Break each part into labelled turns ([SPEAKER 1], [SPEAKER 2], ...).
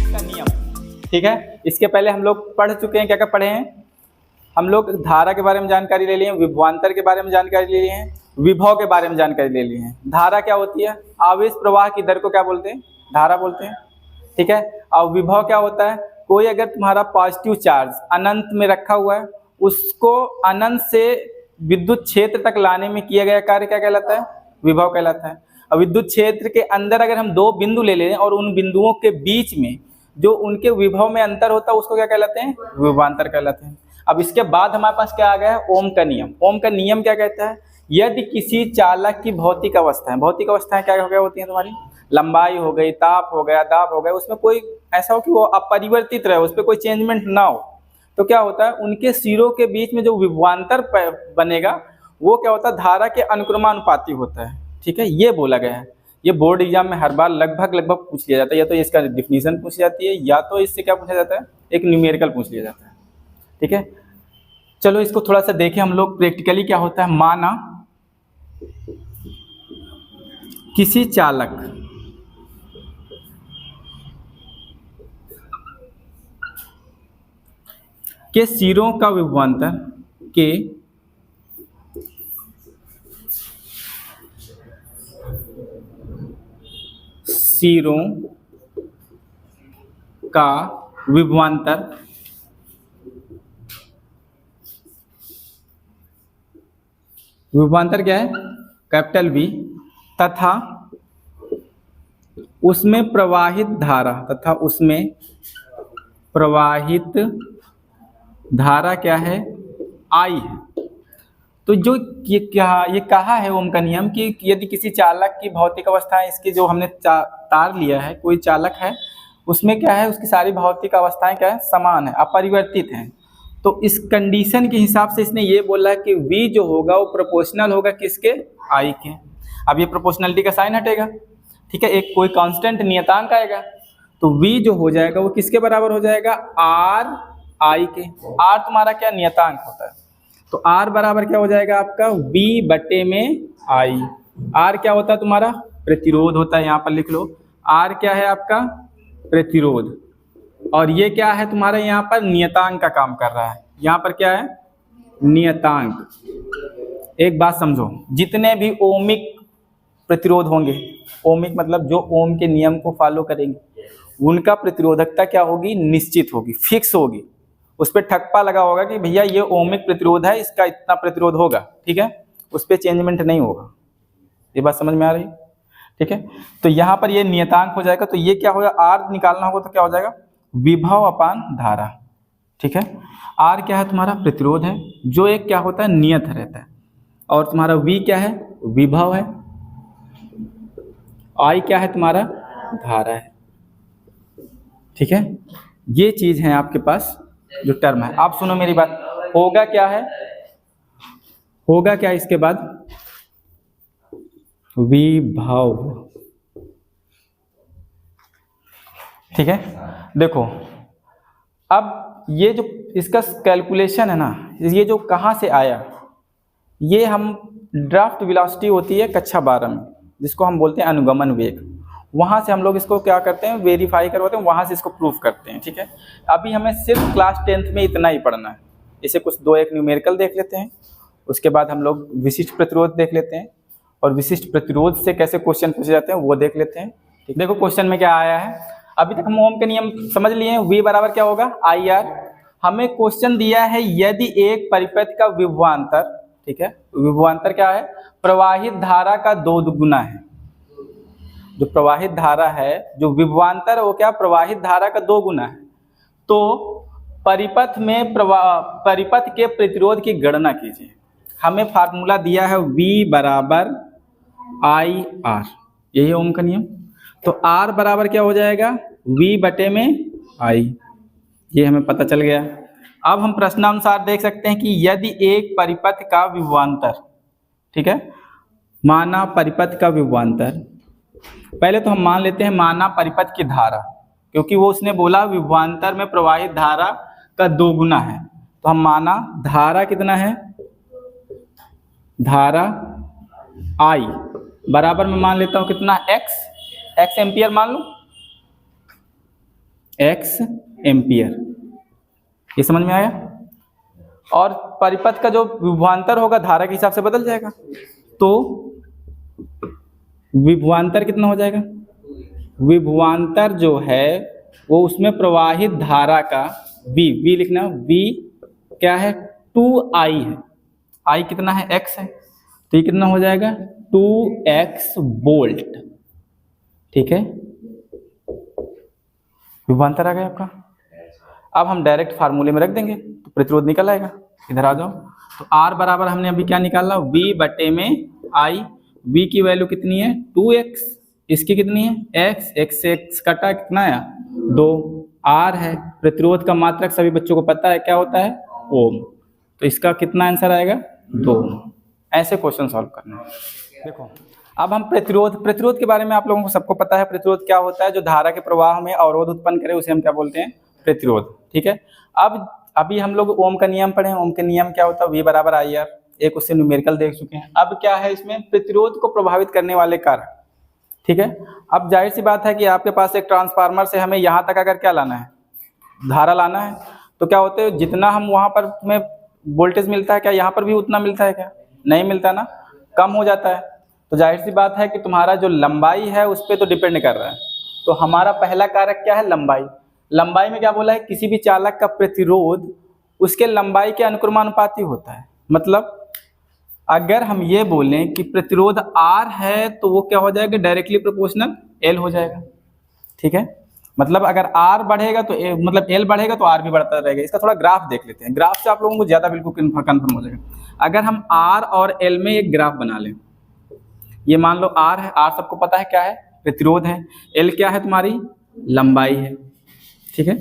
[SPEAKER 1] का नियम, ठीक है। इसके पहले हम लोग पढ़ चुके हैं, क्या क्या पढ़े हैं हम लोग? धारा के बारे में जानकारी ले लिए, विभवांतर के बारे में जानकारी ले लिए हैं, विभव के बारे में जानकारी ले लिए हैं। धारा क्या होती है? आवेश प्रवाह की दर को क्या बोलते हैं? धारा बोलते हैं, ठीक है। और विभव क्या होता है? कोई अगर तुम्हारा पॉजिटिव चार्ज अनंत में रखा हुआ है, उसको अनंत से विद्युत क्षेत्र तक लाने में किया गया कार्य क्या कहलाता है? विभव कहलाता है। और विद्युत क्षेत्र के अंदर अगर हम दो बिंदु ले लें और उन बिंदुओं के बीच में जो उनके विभव में अंतर होता है, उसको क्या कहलाते हैं? विभवांतर कहलाते हैं। अब इसके बाद हमारे पास क्या आ गया है? ओम का नियम। ओम का नियम क्या कहता है? यदि किसी चालक की भौतिक अवस्थाएं क्या होती हैं तुम्हारी? लंबाई हो गई, ताप हो गया, दाब हो गया, उसमें कोई ऐसा हो कि वो अपरिवर्तित रहे, उस पर कोई चेंजमेंट ना हो, तो क्या होता है? उनके सिरों के बीच में जो विभवांतर बनेगा वो क्या होता है? धारा के अनुक्रमानुपाती होता है, ठीक है। ये बोला गया है। ये बोर्ड एग्जाम में हर बार लगभग पूछ लिया जाता है, या तो इसका डिफिनीशन पूछ जाती है, या तो इससे क्या पूछा जाता है? एक न्यूमेरिकल पूछ लिया जाता है, ठीक है। चलो इसको थोड़ा सा देखें हम लोग प्रैक्टिकली क्या होता है। माना किसी चालक के सिरों का विभवांतर के सिरों का विभवांतर क्या है? कैपिटल V, तथा उसमें प्रवाहित धारा क्या है? I है। तो जो ये कहा है ओम का नियम कि यदि किसी चालक की भौतिक अवस्थाएं, इसकी जो हमने तार लिया है, कोई चालक है, उसमें क्या है? उसकी सारी भौतिक अवस्थाएं क्या है? समान है, अपरिवर्तित हैं। तो इस कंडीशन के हिसाब से इसने ये बोला कि V जो होगा वो प्रोपोर्शनल होगा किसके? I के। अब ये प्रोपोर्शनलिटी का साइन हटेगा, ठीक है। एक कोई कांस्टेंट नियतांक आएगा, तो V जो हो जाएगा वो किसके बराबर हो जाएगा? R I के। R तुम्हारा क्या नियतांक होता है, तो R बराबर क्या हो जाएगा आपका? V बटे में I। R क्या होता है तुम्हारा? प्रतिरोध होता है, यहाँ पर लिख लो। R क्या है आपका? प्रतिरोध। और ये क्या है तुम्हारा? यहाँ पर नियतांक का काम कर रहा है। यहाँ पर क्या है? नियतांक। एक बात समझो, जितने भी ओमिक प्रतिरोध होंगे, ओमिक मतलब जो ओम के नियम को फॉलो करेंगे, उनका प्रतिरोधकता क्या होगी? निश्चित होगी, फिक्स होगी। उस पर ठप्पा लगा होगा कि भैया ये ओमिक प्रतिरोध है, इसका इतना प्रतिरोध होगा, ठीक है। उस पर चेंजमेंट नहीं होगा। ये बात समझ में आ रही? ठीक है। तो यहाँ पर ये नियतांक हो जाएगा, तो ये क्या होगा? R निकालना होगा तो क्या हो जाएगा? विभव अपान धारा, ठीक है। R क्या है तुम्हारा? प्रतिरोध है, जो एक क्या होता है? नियत रहता है। और तुम्हारा V क्या है? विभव है। I क्या है तुम्हारा? धारा है, ठीक है। ये चीज है आपके पास जो टर्म है। आप सुनो मेरी बात, होगा क्या है? होगा क्या इसके बाद? विभव, ठीक है। देखो अब ये जो इसका कैलकुलेशन है ना, ये जो कहाँ से आया, ये हम ड्राफ्ट वेलोसिटी होती है कक्षा 12 में, जिसको हम बोलते हैं अनुगमन वेग। वहाँ से हम लोग इसको क्या करते हैं? वेरीफाई करवाते हैं, वहाँ से इसको प्रूफ करते हैं, ठीक है। अभी हमें सिर्फ क्लास 10th में इतना ही पढ़ना है। इसे कुछ 2-1 न्यूमेरिकल देख लेते हैं, उसके बाद हम लोग विशिष्ट प्रतिरोध देख लेते हैं, और विशिष्ट प्रतिरोध से कैसे क्वेश्चन पूछे जाते हैं वो देख लेते हैं, ठीक। देखो क्वेश्चन में क्या आया है। अभी तक हम ओम के नियम समझ लिए हैं। V बराबर क्या होगा? IR। हमें क्वेश्चन दिया है यदि एक परिपथ का विभवांतर, ठीक है, विभवांतर क्या है? प्रवाहित धारा का 2 गुना है। जो प्रवाहित धारा है, जो विभवांतर है, वो क्या? प्रवाहित धारा का 2 गुना है। तो परिपथ में परिपथ के प्रतिरोध की गणना कीजिए। हमें फार्मूला दिया है V बराबर IR, यही ओम का नियम। तो R बराबर क्या हो जाएगा? V बटे में I, ये हमें पता चल गया। अब हम प्रश्नानुसार देख सकते हैं कि यदि एक परिपथ का विभवांतर, ठीक है, माना परिपथ का विभवांतर, पहले तो हम मान लेते हैं माना परिपथ की धारा, क्योंकि वो उसने बोला विभवांतर में प्रवाहित धारा का 2 गुना है, तो हम माना धारा कितना है? धारा I, बराबर में मान लेता हूं कितना, एक्स एम्पियर मान लूं, एक्स एम्पियर। ये समझ में आया? और परिपथ का जो विभवांतर होगा धारा के हिसाब से बदल जाएगा, तो विभवांतर कितना हो जाएगा, विभवांतर जो है वो उसमें प्रवाहित धारा का V लिखना, V क्या है 2I है, I कितना है x है, तो ये कितना हो जाएगा 2x वोल्ट। ठीक है, विभवांतर आ गया आपका। अब हम डायरेक्ट फार्मूले में रख देंगे तो प्रतिरोध निकल आएगा। इधर आ जाओ, तो R बराबर हमने अभी क्या निकाला, V बटे में I। V की वैल्यू कितनी है 2x, इसकी कितनी है x से x कटा कितना आया 2, R है। प्रतिरोध का मात्रक सभी बच्चों को पता है क्या होता है, ओम। तो इसका कितना आंसर आएगा 2। ऐसे क्वेश्चन सॉल्व करना है। देखो अब हम प्रतिरोध के बारे में आप लोगों को सबको पता है, प्रतिरोध क्या होता है, जो धारा के प्रवाह में अवरोध उत्पन्न करे उसे हम क्या बोलते हैं, प्रतिरोध। ठीक है, अब अभी हम लोग ओम का नियम पढ़े, ओम का नियम क्या होता है, V बराबर IR, एक उससे न्यूमेरिकल देख चुके हैं। अब क्या है इसमें, प्रतिरोध को प्रभावित करने वाले कारक। ठीक है, अब जाहिर सी बात है कि आपके पास एक ट्रांसफार्मर से हमें यहाँ तक अगर क्या लाना है, धारा लाना है, तो क्या होते हैं, जितना हम वहाँ पर में वोल्टेज मिलता है, क्या यहाँ पर भी उतना मिलता है, क्या नहीं मिलता ना, कम हो जाता है। तो जाहिर सी बात है कि तुम्हारा जो लंबाई है उस पर तो डिपेंड कर रहा है। तो हमारा पहला कारक क्या है, लंबाई। लंबाई में क्या बोला है, किसी भी चालक का प्रतिरोध उसके लंबाई के अनुक्रमानुपाती होता है। मतलब अगर हम ये बोलें कि प्रतिरोध R है तो वो क्या हो जाएगा, डायरेक्टली प्रोपोर्शनल L हो जाएगा। ठीक है, मतलब अगर R बढ़ेगा तो मतलब L बढ़ेगा तो R भी बढ़ता रहेगा। इसका थोड़ा ग्राफ देख लेते हैं, ग्राफ से आप लोगों को ज़्यादा बिल्कुल कन्फर्म हो जाएगा। अगर हम R और L में एक ग्राफ बना लें, ये मान लो R है, R सबको पता है क्या है, प्रतिरोध है, L क्या है तुम्हारी लंबाई है। ठीक है,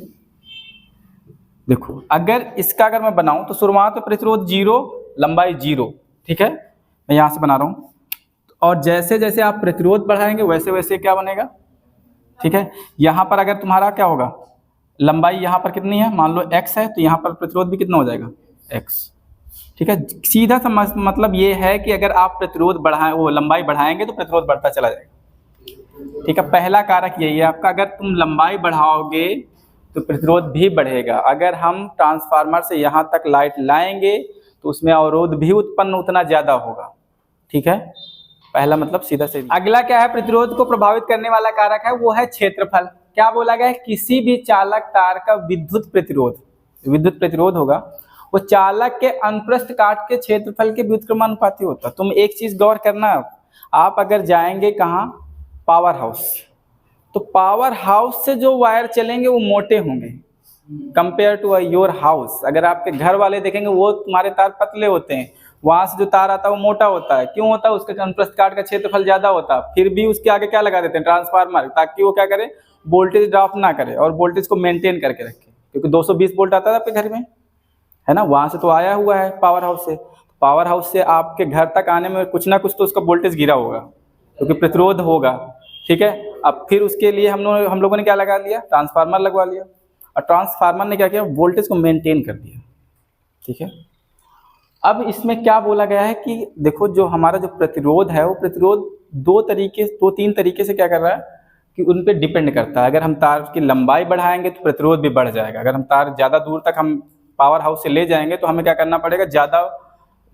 [SPEAKER 1] देखो अगर इसका अगर मैं बनाऊं तो शुरुआत में प्रतिरोध 0, लंबाई 0। ठीक है, मैं यहाँ से बना रहा हूँ, और जैसे जैसे आप प्रतिरोध बढ़ाएंगे वैसे वैसे क्या बनेगा। ठीक है, यहाँ पर अगर तुम्हारा क्या होगा, लंबाई यहाँ पर कितनी है, मान लो x है, तो यहाँ पर प्रतिरोध भी कितना हो जाएगा x। ठीक है, सीधा सा मतलब ये है कि अगर आप प्रतिरोध बढ़ाएं, वो लंबाई बढ़ाएंगे तो प्रतिरोध बढ़ता चला जाएगा। ठीक है, पहला कारक यही है आपका, अगर तुम लंबाई बढ़ाओगे तो प्रतिरोध भी बढ़ेगा। अगर हम ट्रांसफार्मर से यहाँ तक लाइट लाएंगे तो उसमें अवरोध भी उत्पन्न उतना ज्यादा होगा। ठीक है, पहला मतलब सीधा से। अगला क्या है, प्रतिरोध को प्रभावित करने वाला कारक है वो है क्षेत्रफल। क्या बोला गया है, किसी भी चालक तार का विद्युत प्रतिरोध होगा वो चालक के अनुप्रस्थ काट के क्षेत्रफल के व्युत्क्रमानुपाती होता है। तुम एक चीज गौर करना, आप अगर जाएंगे कहाँ, पावर हाउस, तो पावर हाउस से जो वायर चलेंगे वो मोटे होंगे कंपेयर टू योर हाउस। अगर आपके घर वाले देखेंगे वो तुम्हारे तार पतले होते हैं, वहां से जो तार आता है वो मोटा होता है। क्यों होता है, उसके अनुप्रस्थ काट का क्षेत्रफल ज्यादा होता है। फिर भी उसके आगे क्या लगा देते हैं, ट्रांसफार्मर, ताकि वो क्या करे, वोल्टेज ड्रॉप ना करे और वोल्टेज को मेंटेन करके रखे। क्योंकि 220 वोल्ट आता है आपके घर में, है ना, वहां से तो आया हुआ है पावर हाउस से। पावर हाउस से आपके घर तक आने में कुछ ना कुछ तो उसका वोल्टेज गिरा होगा, क्योंकि प्रतिरोध होगा। ठीक है, अब फिर उसके लिए हम लोगों ने क्या लगा लिया, ट्रांसफार्मर लगवा लिया, और ट्रांसफार्मर ने क्या किया, वोल्टेज को मेंटेन कर दिया। ठीक है, अब इसमें क्या बोला गया है कि देखो जो हमारा जो प्रतिरोध है वो प्रतिरोध दो तीन तरीके से क्या कर रहा है कि उन पे डिपेंड करता है। अगर हम तार की लंबाई बढ़ाएंगे तो प्रतिरोध भी बढ़ जाएगा। अगर हम तार ज़्यादा दूर तक हम पावर हाउस से ले जाएंगे तो हमें क्या करना पड़ेगा,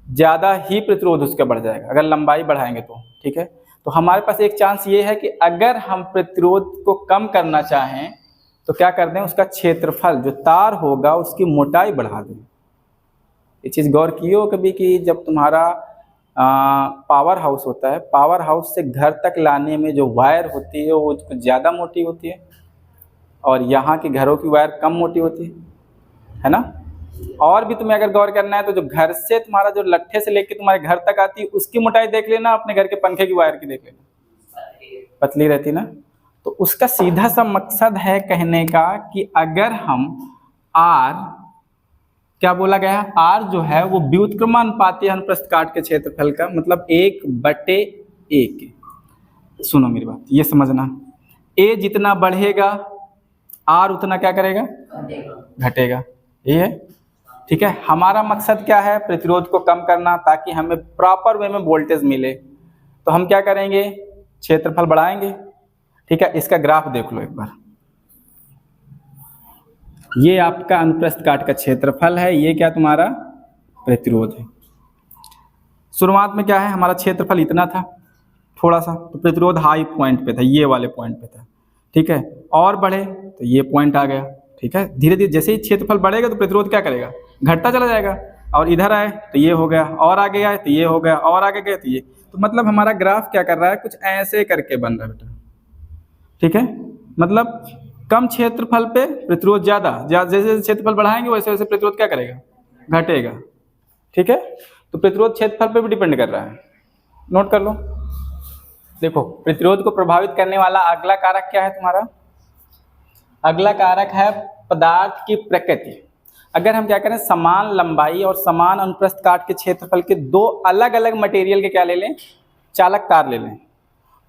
[SPEAKER 1] ज़्यादा ही प्रतिरोध उसका बढ़ जाएगा अगर लंबाई बढ़ाएंगे तो। ठीक है, तो हमारे पास एक चांस ये है कि अगर हम प्रतिरोध को कम करना चाहें तो क्या कर दें, उसका क्षेत्रफल जो तार होगा उसकी मोटाई बढ़ा दें। ये चीज़ गौर की हो कभी कि जब तुम्हारा पावर हाउस होता है, पावर हाउस से घर तक लाने में जो वायर होती है वो ज़्यादा मोटी होती है और यहाँ के घरों की वायर कम मोटी होती है ना। और भी तुम्हें अगर गौर करना है तो जो घर से तुम्हारा जो लट्ठे से लेके तुम्हारे घर तक आती है उसकी मोटाई देख लेना, अपने घर के पंखे की वायर की देख लेना, पतली रहती ना। तो उसका सीधा सा मकसद है कहने का कि अगर हम R, क्या बोला गया है, R जो है वो व्युत्क्रमानुपाती अनुप्रस्थ काट के क्षेत्रफल का, मतलब 1/1। सुनो मेरी बात, ये समझना, A जितना बढ़ेगा R उतना क्या करेगा, घटेगा। ये है, ठीक है। हमारा मकसद क्या है, प्रतिरोध को कम करना ताकि हमें प्रॉपर वे में वोल्टेज मिले। तो हम क्या करेंगे, क्षेत्रफल बढ़ाएंगे। ठीक है, इसका ग्राफ देख लो एक बार। ये आपका अनुप्रस्थ काट का क्षेत्रफल है, ये क्या तुम्हारा प्रतिरोध है। शुरुआत में क्या है, हमारा क्षेत्रफल इतना था थोड़ा सा, तो प्रतिरोध हाई पॉइंट पे था, ये वाले पॉइंट पे था। ठीक है, और बढ़े तो ये पॉइंट आ गया। ठीक है, धीरे धीरे जैसे ही क्षेत्रफल बढ़ेगा तो प्रतिरोध क्या करेगा, घटता चला जाएगा। और इधर आए तो ये हो गया, और आगे आए तो ये हो गया, और आगे गए तो ये। तो मतलब हमारा ग्राफ क्या कर रहा है, कुछ ऐसे करके बन रहा है बेटा। ठीक है, मतलब कम क्षेत्रफल पे प्रतिरोध ज़्यादा, जैसे जैसे क्षेत्रफल बढ़ाएंगे वैसे वैसे प्रतिरोध क्या करेगा, घटेगा। ठीक है, तो प्रतिरोध क्षेत्रफल पे भी डिपेंड कर रहा है, नोट कर लो। देखो, प्रतिरोध को प्रभावित करने वाला अगला कारक क्या है तुम्हारा, अगला कारक है पदार्थ की प्रकृति। अगर हम क्या करें, समान लंबाई और समान अनुप्रस्थ काट के क्षेत्रफल के दो अलग अलग मटेरियल के क्या ले लें, चालक तार ले लें,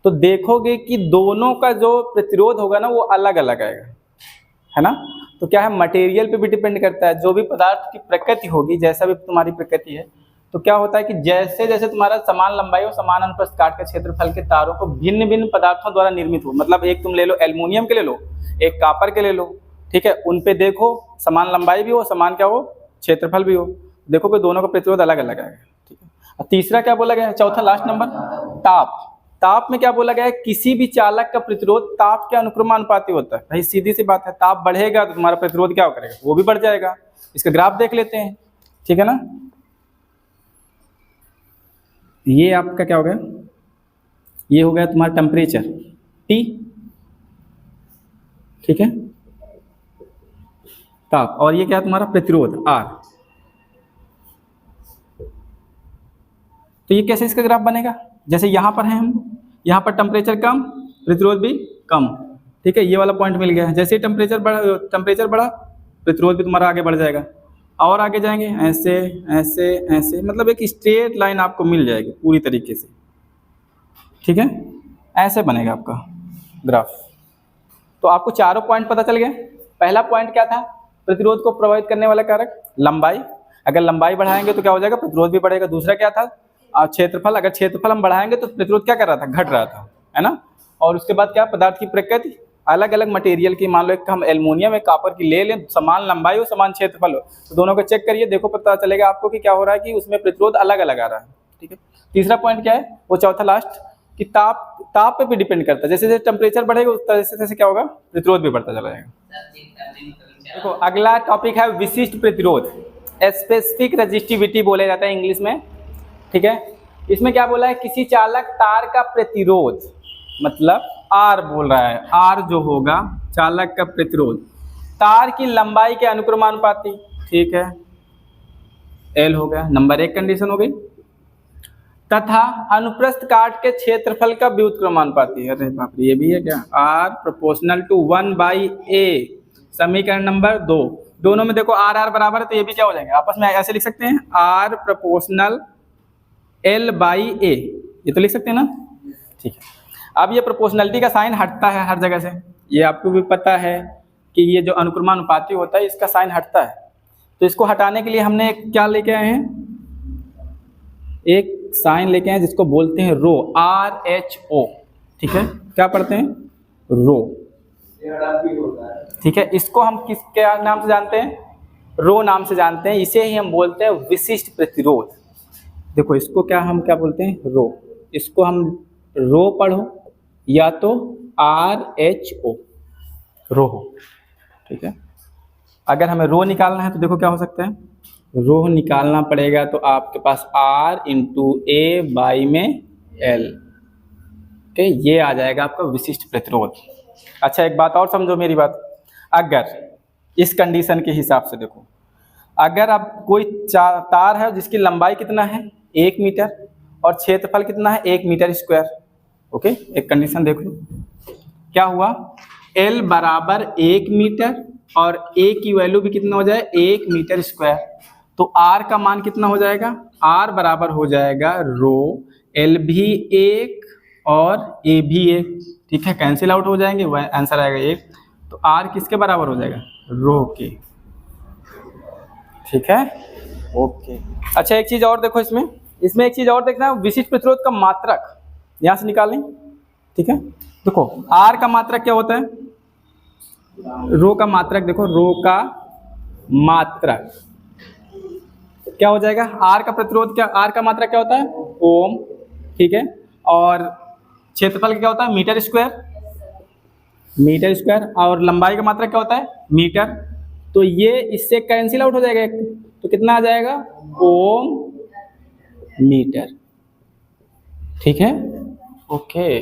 [SPEAKER 1] तो देखोगे कि दोनों का जो प्रतिरोध होगा ना वो अलग अलग आएगा, है ना। तो क्या है, मटेरियल पे भी डिपेंड करता है, जो भी पदार्थ की प्रकृति होगी, जैसा भी तुम्हारी प्रकृति है, तो क्या होता है कि जैसे जैसे तुम्हारा समान लंबाई और समान अनुप्रस्थ काट के क्षेत्रफल के तारों को भिन्न भिन्न पदार्थों द्वारा निर्मित हो, मतलब एक तुम ले लो एल्युमिनियम के ले लो, एक कापर के ले लो। ठीक है, उन पे देखो समान लंबाई भी हो, समान क्या हो, क्षेत्रफल भी हो, देखो कि दोनों का प्रतिरोध अलग अलग आएगा। ठीक है, और तीसरा क्या बोला गया है, चौथा लास्ट नंबर, ताप। ताप में क्या बोला गया है, किसी भी चालक का प्रतिरोध ताप के अनुक्रमानुपाती होता है। भाई सीधी सी बात है, ताप बढ़ेगा तो तुम्हारा प्रतिरोध क्या करेगा, वो भी बढ़ जाएगा। इसका ग्राफ देख लेते हैं। ठीक है ना, ये आपका क्या हो गया, ये हो गया तुम्हारा टेम्परेचर T। ठीक है, ताप, और ये क्या है तुम्हारा प्रतिरोध R। तो ये कैसे इसका ग्राफ बनेगा, जैसे यहाँ पर है हम, यहाँ पर टेम्परेचर कम, प्रतिरोध भी कम। ठीक है, ये वाला पॉइंट मिल गया। जैसे ही टेम्परेचर बढ़ा प्रतिरोध भी तुम्हारा आगे बढ़ जाएगा, और आगे जाएंगे ऐसे ऐसे ऐसे, मतलब एक स्ट्रेट लाइन आपको मिल जाएगी पूरी तरीके से। ठीक है, ऐसे बनेगा आपका ग्राफ। तो आपको चारों पॉइंट पता चल गए। पहला पॉइंट क्या था, प्रतिरोध को प्रभावित करने वाला कारक लंबाई, अगर लंबाई बढ़ाएंगे तो क्या हो जाएगा, प्रतिरोध भी बढ़ेगा। दूसरा क्या था, क्षेत्रफल, अगर क्षेत्रफल हम बढ़ाएंगे तो प्रतिरोध क्या कर रहा था, घट रहा था, है ना। और उसके बाद क्या, पदार्थ की प्रकृति, अलग अलग मटेरियल की, मान लो एक हम एल्युमिनियम एक कापर की ले लें, समान लंबाई हो समान क्षेत्रफल हो, तो दोनों को चेक करिए, देखो पता चलेगा आपको कि क्या हो रहा है, कि उसमें प्रतिरोध अलग अलग आ रहा है। ठीक है, तीसरा पॉइंट क्या है, वो चौथा लास्ट, कि ताप पे भी डिपेंड करता है। जैसे जैसे टेम्परेचर बढ़ेगा उस तरह से क्या होगा, प्रतिरोध भी बढ़ता चला जाएगा। देखो अगला टॉपिक है विशिष्ट प्रतिरोध, स्पेसिफिक रेजिस्टिविटी बोले जाता है इंग्लिश में। ठीक है, इसमें क्या बोला है, किसी चालक तार का प्रतिरोध, मतलब R बोल रहा है, R जो होगा चालक का प्रतिरोध तार की लंबाई के अनुक्रमानुपाती। ठीक है, L हो गया, नंबर 1 कंडीशन हो गई, तथा अनुप्रस्थ काट के क्षेत्रफल का व्युत्क्रमानुपाती। अरे बाप रे, ये भी है क्या, R प्रोपोर्शनल टू 1/a। समीकरण नंबर 2, दोनों में देखो R बराबर है, तो ये भी क्या हो जाएंगे, आपस में ऐसे लिख सकते हैं, R प्रोपोर्शनल L/a, ये तो लिख सकते हैं ना। ठीक है, अब ये प्रोपोर्शनलिटी का साइन हटता है हर जगह से, ये आपको भी पता है कि ये जो अनुक्रमानुपाती होता है इसका साइन हटता है। तो इसको हटाने के लिए हमने क्या लेके आए हैं, एक साइन लेके आए जिसको बोलते हैं रो, RHO। ठीक है, क्या पढ़ते हैं, रो। ठीक है, इसको हम किस क्या नाम से जानते हैं, रो नाम से जानते हैं। इसे ही हम बोलते हैं विशिष्ट प्रतिरोध। देखो इसको क्या हम क्या बोलते हैं, रो, इसको हम रो पढ़ो या तो RHO, रो। ठीक है, अगर हमें रो निकालना है तो देखो क्या हो सकता है, रो निकालना पड़ेगा तो आपके पास R × A/L। ठीक, ये आ जाएगा आपका विशिष्ट प्रतिरोध। अच्छा एक बात और समझो मेरी बात, अगर इस कंडीशन के हिसाब से देखो, अगर अब कोई तार है जिसकी लंबाई कितना है 1 मीटर और क्षेत्रफल कितना है 1 मीटर स्क्वायर। ओके, एक कंडीशन देख लो, क्या हुआ, L बराबर 1 मीटर और A की वैल्यू भी कितना हो जाए 1 मीटर स्क्वायर, तो R का मान कितना हो जाएगा, R बराबर हो जाएगा रो, L भी 1 और A भी 1। ठीक है, कैंसिल आउट हो जाएंगे, वह आंसर आएगा 1। तो R किसके बराबर हो जाएगा, रो के। ठीक है, ओके। अच्छा एक चीज़ और देखो, इसमें एक चीज़ और देखना, विशिष्ट प्रतिरोध का मात्रक। यहाँ से निकाल लें, ठीक है। देखो आर का मात्रक क्या होता है, रो का मात्रक, देखो रो का मात्रक क्या हो जाएगा, आर का प्रतिरोध क्या, आर का मात्रक क्या होता है ओम, ठीक है। और क्षेत्रफल क्या होता है मीटर स्क्वायर, और लंबाई का मात्रक क्या होता है मीटर। तो ये इससे कैंसिल आउट हो जाएगा एक, तो कितना आ जाएगा ओम मीटर, ठीक है। ओके